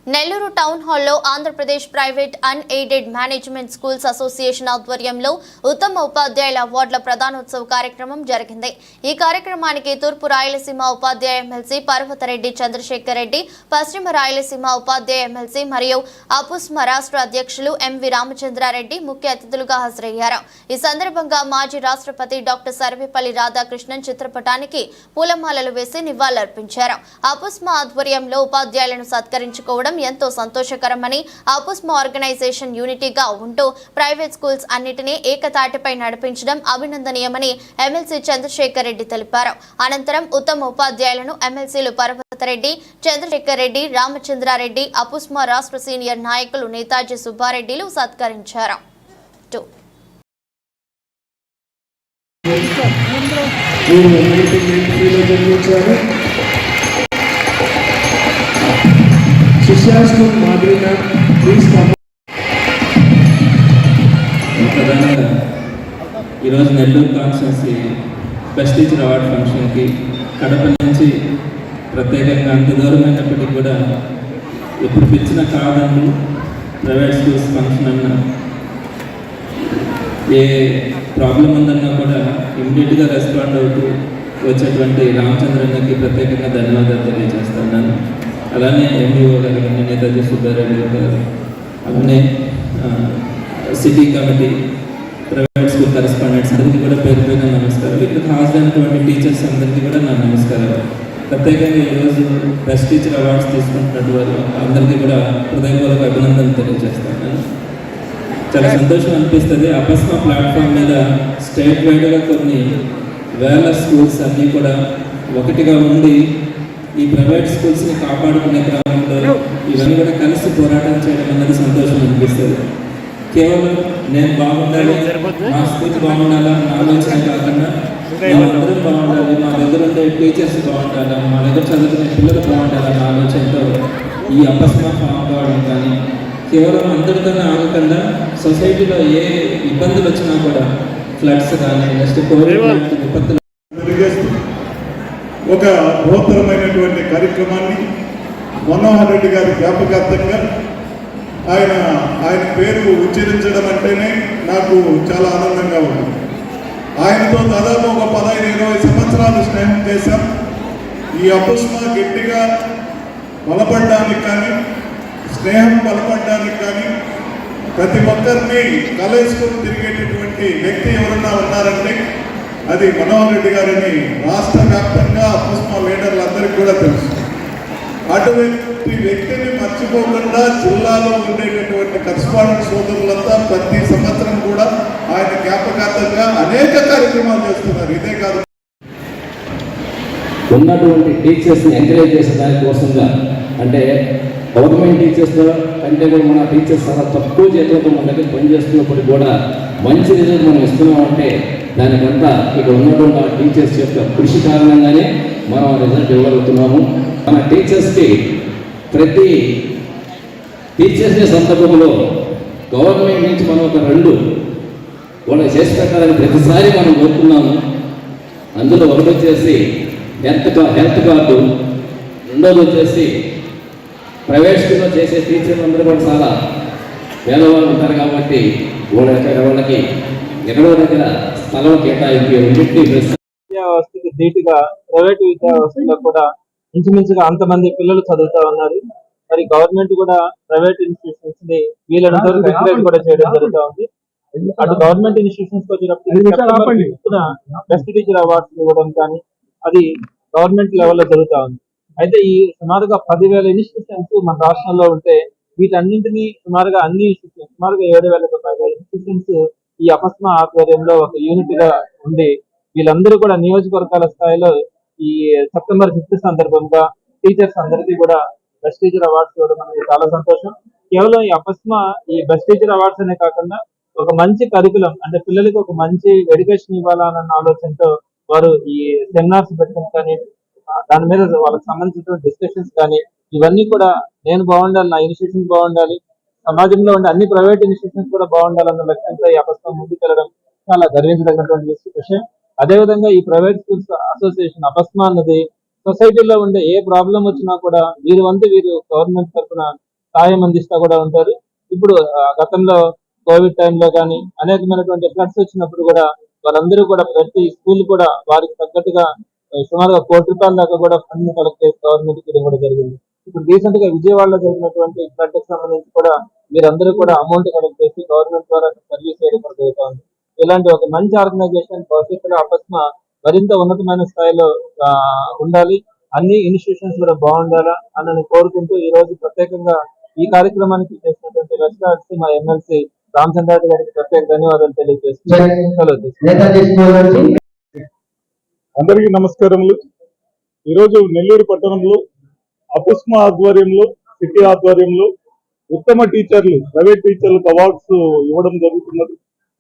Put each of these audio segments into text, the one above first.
Nellore town హాల్లో Andhra Pradesh private unaided management schools association ఆధ్వర్యంలో ఉత్తమ ఉపాధ్యాయుల అవార్డుల ప్రదానోత్సవ కార్యక్రమం జరిగింది. ఈ కార్యక్రమానికి తూర్పు రాయలసీమ ఉపాధ్యాయ ఎమ్మెల్సీ పర్వతరెడ్డి చంద్రశేఖర్ రెడ్డి, పశ్చిమ రాయలసీమ ఉపాధ్యాయ ఎమ్మెల్సీ మరియు అపుస్మ రాష్ట్ర అధ్యక్షులు ఎంవి రామచంద్రారెడ్డి ముఖ్య అతిథులుగా హాజరయ్యారు. ఈ సందర్భంగా మాజీ రాష్ట్రపతి డాక్టర్ సర్వేపల్లి రాధాకృష్ణన్ చిత్రపటానికి పూలమాలలు వేసి నివాళులర్పించారు. అపుస్మ ఆధ్వర్యంలో ఉపాధ్యాయులను సత్కరించుకోవడం ఎంతో సంతోషకరమని, అపుస్మ ఆర్గనైజేషన్ యూనిటీగా ఉంటూ ప్రైవేట్ స్కూల్స్ అన్నిటినీ ఏకతాటిపై నడిపించడం అభినందనీయమని ఎమ్మెల్సీ చంద్రశేఖర్ రెడ్డి తెలిపారు. అనంతరం ఉత్తమ ఉపాధ్యాయులను ఎమ్మెల్సీలు పర్వతరెడ్డి, చంద్రశేఖర్ రెడ్డి, రామచంద్రారెడ్డి, అపుస్మ రాష్ట్ర సీనియర్ నాయకులు నేతాజీ సుబ్బారెడ్డిలు సత్కరించారు. ఈరోజు Nellore constituency best teacher award ఫంక్షన్కి కడప నుంచి ప్రత్యేకంగా అంత దూరమైనప్పటికీ కూడా ఇప్పుడు పిలిచిన కాదని ప్రైవేట్ స్కూల్స్ ఫంక్షన్ అన్నా ఏ ప్రాబ్లం ఉందన్నా కూడా ఇమ్మీడియట్గా రెస్పాండ్ అవుతూ వచ్చేటువంటి రామచంద్రన్నకి ప్రత్యేకంగా ధన్యవాదాలు తెలియజేస్తున్నాను. అలానే ఎంఈఓ గారు, నేతాజీ సుబ్బారెడ్డి గారు, అలానే city committee, private school correspondents అందరికీ కూడా పేరు పేరున నమస్కారాలు. ఇక్కడ హాజరైనటువంటి టీచర్స్ అందరికీ కూడా నా నమస్కారాలు. ప్రత్యేకంగా ఈరోజు బెస్ట్ టీచర్ అవార్డ్స్ తీసుకుంటున్నట్టు వారు అందరికీ కూడా హృదయపూర్వక అభినందనలు తెలియజేస్తాను. చాలా సంతోషం అనిపిస్తుంది. అపస్మ ప్లాట్ఫామ్ మీద స్టేట్ వైడ్గా కొన్ని వేల స్కూల్స్ అన్నీ కూడా ఒకటిగా ఉండి ఈ ప్రైవేట్ స్కూల్స్ని కాపాడుకునే క్రమంలో ఇవన్నీ కూడా కలిసి పోరాటం చేయడం అన్నది సంతోషం అనిపిస్తుంది. కేవలం నేను బాగుండాలి, మా స్కూల్ బాగుండాలా నా ఆలోచన కాకుండా అందరూ బాగుండాలి, మా దగ్గర ఉండే టీచర్స్ బాగుండాలా, మా దగ్గర చదువుకునే పిల్లలు బాగుండాలన్న ఆలోచనతో ఈ అపస్మ ఫామ్ కావడం కానీ, కేవలం అందరితోనే ఆగకుండా సొసైటీలో ఏ ఇబ్బందులు వచ్చినా కూడా ఫ్లడ్స్ కానీ నెక్స్ట్ కోవిడ్ విపత్తులు ఒక బృహత్తరమైనటువంటి కార్యక్రమాన్ని మనోహర్ రెడ్డి గారి జ్ఞాపకార్థంగా ఆయన పేరు ఉచ్చరించడం అంటేనే నాకు చాలా ఆనందంగా ఉంది. ఆయనతో దాదాపు ఒక 15-20 సంవత్సరాలు స్నేహం చేశాం. ఈ అపుస్మ గట్టిగా బలపడడానికి కానీ, స్నేహం బలపడడానికి కానీ ప్రతి ఒక్కరిని కలేసుకొని తిరిగేటటువంటి వ్యక్తి ఎవరన్నా ఉన్నారంటే అది మనోహర్ రెడ్డి గారిని రాష్ట్ర వ్యాప్తంగా అపుస్మ లీడర్లందరికీ కూడా తెలుసు. అటువంటి వ్యక్తిని మర్చిపోకుండా జిల్లాలో ఉండేటటువంటి కరెస్పాండెంట్ సోదరులంతా ప్రతి సంవత్సరం కూడా ఆయన జ్ఞాపకార్థంగా అనేక కార్యక్రమాలు చేస్తున్నారు. ఇదే కాదు, ఉన్నటువంటి టీచర్స్ని ఎంకరేజ్ చేసే దానికోసంగా, అంటే గవర్నమెంట్ టీచర్స్ కంటే కూడా మన టీచర్స్ చాలా తక్కువ చేతులతో మన దగ్గర పనిచేస్తున్నప్పుడు కూడా మంచి రిజల్ట్ మనం ఇస్తున్నామంటే దానికంతా ఇక్కడ ఉన్నటువంటి ఆ టీచర్స్ యొక్క కృషి కారణంగానే మనం ఆ రిజల్ట్ ఇవ్వగలుగుతున్నాము. మన టీచర్స్కి ప్రతి టీచర్స్ డే సందర్భంలో గవర్నమెంట్ నుంచి మనం ఒక 2 వాళ్ళకి చేసి పెట్టాలని ప్రతిసారి మనం కోరుతున్నాము. అందులో ఒకటి వచ్చేసి హెల్త్ కార్డు, రెండోది వచ్చేసి ప్రైవేట్ స్కూల్లో చేసే టీచర్లు అందరూ కూడా చాలా పేదవాళ్ళు ఉంటారు కాబట్టి వాళ్ళకి ఎక్కడో దగ్గర స్థలం కేటాయించి విద్యా వ్యవస్థకి ధీటుగా ప్రైవేట్ విద్యా వ్యవస్థలో కూడా ఇంచుమించుగా అంతమంది పిల్లలు చదువుతా ఉన్నారు. మరి గవర్నమెంట్ కూడా ప్రైవేట్ ఇన్స్టిట్యూషన్స్ ని వీళ్ళంతా రిగ్యులేట్ కూడా చేయడం జరుగుతూ ఉంది. అటు గవర్నమెంట్ ఇన్స్టిట్యూషన్స్ వచ్చినప్పుడు బెస్ట్ టీచర్ అవార్డ్స్ ఇవ్వడం కానీ అది గవర్నమెంట్ లెవెల్లో జరుగుతూ ఉంది. అయితే ఈ సుమారుగా 10,000 ఇన్స్టిట్యూషన్స్ మన రాష్ట్రంలో ఉంటే వీటన్నింటినీ సుమారుగా అన్ని ఇన్స్టిట్యూషన్స్ సుమారుగా 7,000 పైగా ఇన్స్టిట్యూషన్స్ ఈ అపస్మ ఆధ్వర్యంలో ఒక యూనిట్గా ఉండి వీళ్ళందరూ కూడా నియోజకవర్గాల స్థాయిలో ఈ సెప్టెంబర్ 5th సందర్భంగా టీచర్స్ అందరికీ కూడా బెస్ట్ టీచర్ అవార్డ్స్ ఇవ్వడం అనేది చాలా సంతోషం. కేవలం ఈ అపస్మ ఈ బెస్ట్ టీచర్ అవార్డ్స్ అనే కాకుండా ఒక మంచి కరికులం, అంటే పిల్లలకి ఒక మంచి ఎడ్యుకేషన్ ఇవ్వాలన్న ఆలోచనతో వారు ఈ సెమినార్స్ పెట్టడం కానీ, దాని మీద వాళ్ళకి సంబంధించిన డిస్కషన్స్ కానీ ఇవన్నీ కూడా నేను బాగుండాలి, నా ఇన్స్టిట్యూషన్ బాగుండాలి, సమాజంలో ఉండే అన్ని ప్రైవేట్ ఇన్స్టిట్యూషన్స్ కూడా బాగుండాలన్న లక్ష్యంతో ఈ అపస్మ ముందుకెళ్ళడం చాలా గర్వించదగినటువంటి విషయం. అదేవిధంగా ఈ ప్రైవేట్ స్కూల్స్ అసోసియేషన్ అపస్మ అన్నది సొసైటీలో ఉండే ఏ ప్రాబ్లం వచ్చినా కూడా వీరు గవర్నమెంట్ తరఫున సహాయం అందిస్తూ కూడా ఉంటారు. ఇప్పుడు గతంలో కోవిడ్ టైంలో కానీ అనేకమైనటువంటి ఫ్లడ్స్ వచ్చినప్పుడు కూడా వాళ్ళందరూ కూడా ప్రతి స్కూల్ కూడా వారికి తగ్గట్టుగా సుమారుగా ₹1,00,00,000 దాకా కూడా ఫండ్ కలెక్ట్ చేసి గవర్నమెంట్ కి ఇవ్వడం జరిగింది. ఇప్పుడు రీసెంట్ గా విజయవాడలో జరిగినటువంటి ఫ్లడ్ కి సంబంధించి కూడా మీరందరూ కూడా అమౌంట్ కలెక్ట్ చేసి గవర్నమెంట్ ద్వారా సర్వీస్ చేయడం కూడా జరుగుతుంది. ఇలాంటి ఒక మంచి ఆర్గనైజేషన్ భవిష్యత్తులో అపస్మ మరింత ఉన్నతమైన స్థాయిలో ఉండాలి, అన్ని ఇన్స్టిట్యూషన్స్ కూడా బాగుండాలా అని కోరుకుంటూ ఈ రోజు ప్రత్యేకంగా ఈ కార్యక్రమానికి చేసినటువంటి రెస్టారెంట్స్ మా ఎమ్మెల్సీ రామచంద్రారెడ్డి గారికి ప్రత్యేక ధన్యవాదాలు తెలియజేస్తున్నాను. అందరికీ నమస్కారములు. ఈరోజు నెల్లూరు పట్టణంలో అపుస్మా ఆధ్వర్యంలో, సిటీ ఆధ్వర్యంలో ఉత్తమ టీచర్లు, ప్రైవేట్ టీచర్లకు అవార్డ్స్ ఇవ్వడం జరుగుతున్నది.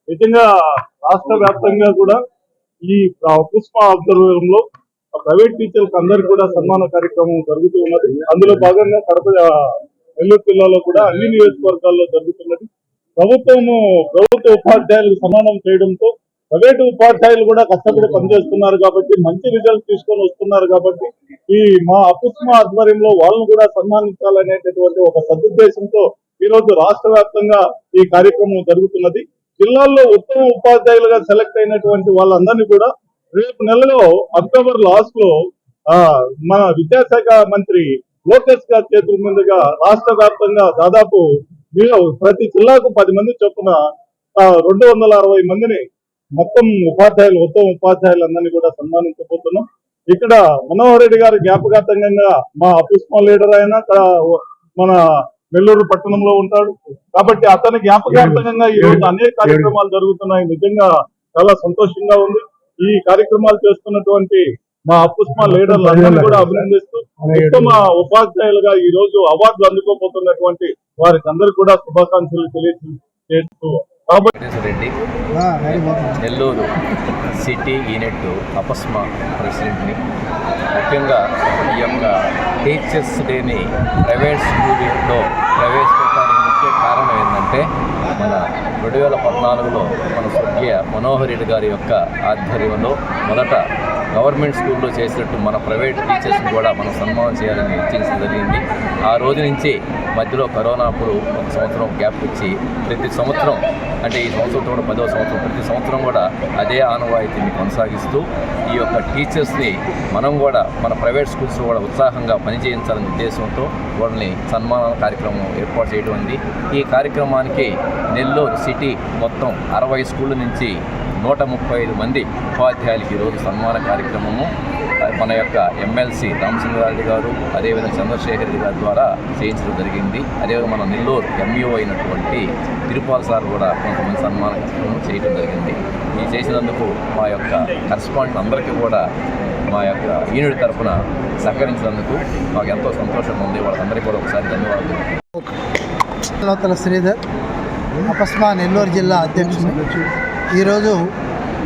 నిజంగా రాష్ట్ర వ్యాప్తంగా కూడా ఈ అపుస్మా ఆధ్వర్యంలో ప్రైవేట్ టీచర్లకు అందరికీ కూడా సన్మాన కార్యక్రమం జరుగుతూ ఉన్నది. అందులో భాగంగా కడప నెల్లూరు జిల్లాలో కూడా అన్ని నియోజకవర్గాల్లో జరుగుతున్నది. ప్రభుత్వ ఉపాధ్యాయులకు సన్మానం చేయడంతో ప్రైవేటు ఉపాధ్యాయులు కూడా కష్టపడి పనిచేస్తున్నారు కాబట్టి, మంచి రిజల్ట్ తీసుకొని వస్తున్నారు కాబట్టి ఈ మా అపుస్మా ఆధ్వర్యంలో వాళ్ళను కూడా సన్మానించాలనేటటువంటి ఒక సదుద్దేశంతో ఈ రోజు రాష్ట్ర వ్యాప్తంగా ఈ కార్యక్రమం జరుగుతున్నది. జిల్లాల్లో ఉత్తమ ఉపాధ్యాయులుగా సెలెక్ట్ అయినటువంటి వాళ్ళందరినీ కూడా రేపు నెలలో అక్టోబర్ లాస్ట్ లో మన విద్యాశాఖ మంత్రి లోకేష్ గారి చేతుల మీదుగా రాష్ట్ర వ్యాప్తంగా దాదాపు ప్రతి జిల్లాకు 10 మంది చొప్పున 260 మందిని మొత్తం ఉపాధ్యాయులు, ఉత్తమ ఉపాధ్యాయులందరినీ కూడా సన్మానించబోతున్నాం. ఇక్కడ మనోహర్ రెడ్డి గారి జ్ఞాపకార్థంగా మా అపుస్మా లీడర్ అయినా మన నెల్లూరు పట్టణంలో ఉంటాడు కాబట్టి అతని జ్ఞాపకార్థంగా ఈ రోజు అనేక కార్యక్రమాలు జరుగుతున్నాయి. నిజంగా చాలా సంతోషంగా ఉంది. ఈ కార్యక్రమాలు చేస్తున్నటువంటి మా అపుస్మా లీడర్లు అందరినీ కూడా అభినందిస్తూ, ఉత్తమ ఉపాధ్యాయులుగా ఈ రోజు అవార్డులు అందుకోబోతున్నటువంటి వారికి అందరికీ కూడా శుభాకాంక్షలు తెలియజేస్తూ రెడ్డి, నెల్లూరు సిటీ యూనిట్ అపస్మా ప్రెసిడెంట్ని. ముఖ్యంగా ఈ యొక్క టీచర్స్ డేని ప్రైవేట్ స్కూల్లో ప్రవేశపెట్టడానికి ముఖ్య కారణం ఏంటంటే మన 2014లో మన స్వర్గీయ మనోహర్ రెడ్డి గారి యొక్క ఆధ్వర్యంలో మొదట గవర్నమెంట్ స్కూల్లో చేసినట్టు మన ప్రైవేట్ టీచర్స్ని కూడా మనం సన్మానం చేయాలని నిశ్చయించడం జరిగింది. ఆ రోజు నుంచి మధ్యలో కరోనా అప్పుడు 1 సంవత్సరం గ్యాప్ ఇచ్చి ప్రతి సంవత్సరం, అంటే ఈ సంవత్సరంతో కూడా 10వ సంవత్సరం, ప్రతి సంవత్సరం కూడా అదే ఆనవాయితీని కొనసాగిస్తూ ఈ యొక్క టీచర్స్ని మనం కూడా మన ప్రైవేట్ స్కూల్స్లో కూడా ఉత్సాహంగా పనిచేయించాలనే ఉద్దేశంతో వాళ్ళని సన్మాన కార్యక్రమం ఏర్పాటు చేయడం ఉంది. ఈ కార్యక్రమానికి నెల్లూరు సిటీ మొత్తం 60 స్కూళ్ళ నుంచి 135 మంది ఉపాధ్యాయులకి ఈరోజు సన్మాన కార్యక్రమము మన యొక్క ఎమ్మెల్సీ రామచంద్రారెడ్డి గారు, అదేవిధంగా చంద్రశేఖర్ రెడ్డి గారి ద్వారా చేయించడం జరిగింది. అదేవిధంగా మన నెల్లూరు ఎంఈఓ అయినటువంటి తిరుపాల్ సార్ కూడా కొంతమంది సన్మాన కార్యక్రమం చేయడం జరిగింది. ఈ చేసినందుకు మా యొక్క కరెస్పాండెంట్ అందరికీ కూడా మా యొక్క యూనిట్ తరఫున సహకరించినందుకు మాకు ఎంతో సంతోషంగా ఉంది. వాళ్ళందరికీ కూడా ఒకసారి ధన్యవాదాలు. శ్రీధర్, అపస్మా నెల్లూరు జిల్లా అధ్యక్షుడు. ఈరోజు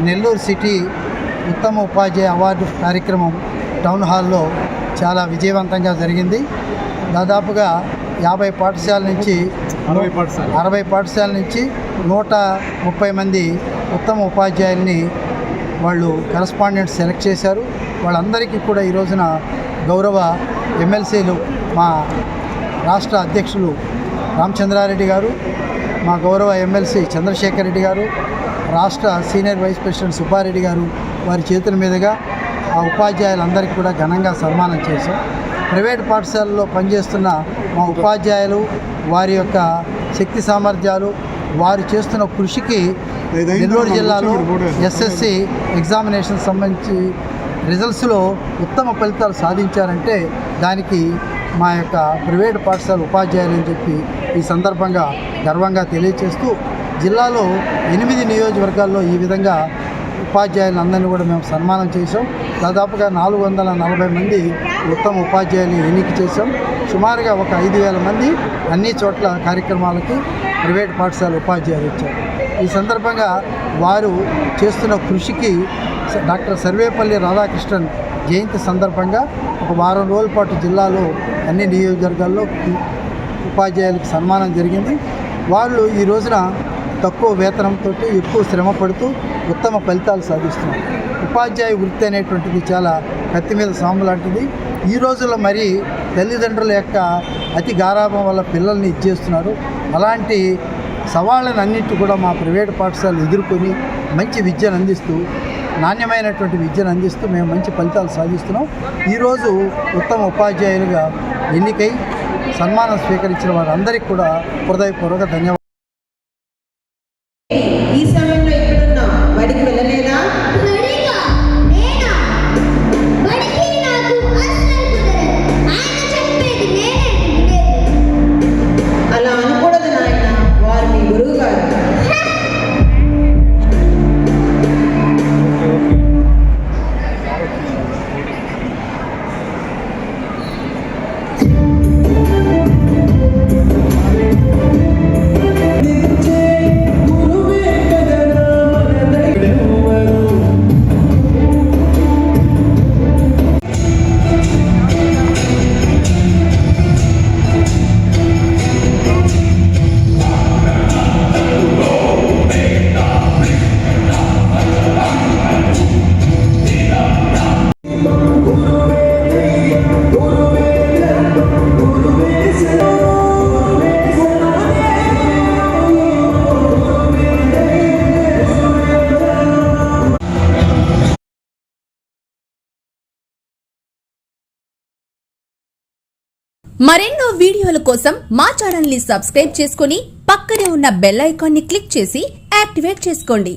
నెల్లూరు సిటీ ఉత్తమ ఉపాధ్యాయ అవార్డు కార్యక్రమం టౌన్ హాల్లో చాలా విజయవంతంగా జరిగింది. దాదాపుగా 50 పాఠశాల నుంచి 60 పాఠశాల నుంచి 130 మంది ఉత్తమ ఉపాధ్యాయుల్ని వాళ్ళు కరెస్పాండెంట్స్ సెలెక్ట్ చేశారు. వాళ్ళందరికీ కూడా ఈ రోజున గౌరవ ఎమ్మెల్సీలు, మా రాష్ట్ర అధ్యక్షులు రామచంద్రారెడ్డి గారు, మా గౌరవ ఎమ్మెల్సీ చంద్రశేఖర్ రెడ్డి గారు, రాష్ట్ర సీనియర్ వైస్ ప్రెసిడెంట్ సుబ్బారెడ్డి గారు వారి చేతుల మీదుగా ఆ ఉపాధ్యాయులందరికీ కూడా ఘనంగా సన్మానం చేశాం. ప్రైవేట్ పాఠశాలలో పనిచేస్తున్న మా ఉపాధ్యాయులు వారి యొక్క శక్తి సామర్థ్యాలు, వారు చేస్తున్న కృషికి నెల్లూరు జిల్లాలో ఎస్ఎస్సి ఎగ్జామినేషన్ సంబంధించి రిజల్ట్స్లో ఉత్తమ ఫలితాలు సాధించారంటే దానికి మా యొక్క ప్రైవేట్ పాఠశాల ఉపాధ్యాయులు అని చెప్పి ఈ సందర్భంగా గర్వంగా తెలియజేస్తూ, జిల్లాలో 8 నియోజకవర్గాల్లో ఈ విధంగా ఉపాధ్యాయులందరినీ కూడా మేము సన్మానం చేసాం. దాదాపుగా 440 మంది ఉత్తమ ఉపాధ్యాయులు ఎన్నిక చేశాం. సుమారుగా ఒక 5,000 మంది అన్ని చోట్ల కార్యక్రమాలకి ప్రైవేట్ పాఠశాల ఉపాధ్యాయులు వచ్చారు. ఈ సందర్భంగా వారు చేస్తున్న కృషికి డాక్టర్ సర్వేపల్లి రాధాకృష్ణన్ జయంతి సందర్భంగా ఒక వారం రోజుల పాటు జిల్లాలో అన్ని నియోజకవర్గాల్లో ఉపాధ్యాయులకు సన్మానం జరిగింది. వాళ్ళు ఈ రోజున తక్కువ వేతనంతో ఎక్కువ శ్రమ పడుతూ ఉత్తమ ఫలితాలు సాధిస్తున్నారు. ఉపాధ్యాయ వృత్తి అనేటువంటిది చాలా కత్తి మీద సాము లాంటిది. ఈ రోజుల్లో మరి తల్లిదండ్రుల యొక్క అతి గారాభం వల్ల పిల్లల్ని ఇచ్చేస్తున్నారు. అలాంటి సవాళ్ళను అన్నింటి కూడా మా ప్రైవేట్ పాఠశాలలు ఎదుర్కొని మంచి విద్యను అందిస్తూ, నాణ్యమైనటువంటి విద్యను అందిస్తూ మేము మంచి ఫలితాలు సాధిస్తున్నాం. ఈరోజు ఉత్తమ ఉపాధ్యాయులుగా ఎన్నికై సన్మానం స్వీకరించిన వారందరికీ కూడా హృదయపూర్వక ధన్యవాదాలు. ఈ సమయంలో ఎక్కడున్నా బడికి వెళ్ళలేదా? అలా అనకూడదు నాయన, వారు మీ గురువు గారు. మరెన్నో వీడియోల కోసం మా ఛానల్ ని సబ్స్క్రైబ్ చేసుకుని పక్కనే ఉన్న బెల్ ఐకాన్ ని క్లిక్ చేసి యాక్టివేట్ చేసుకోండి.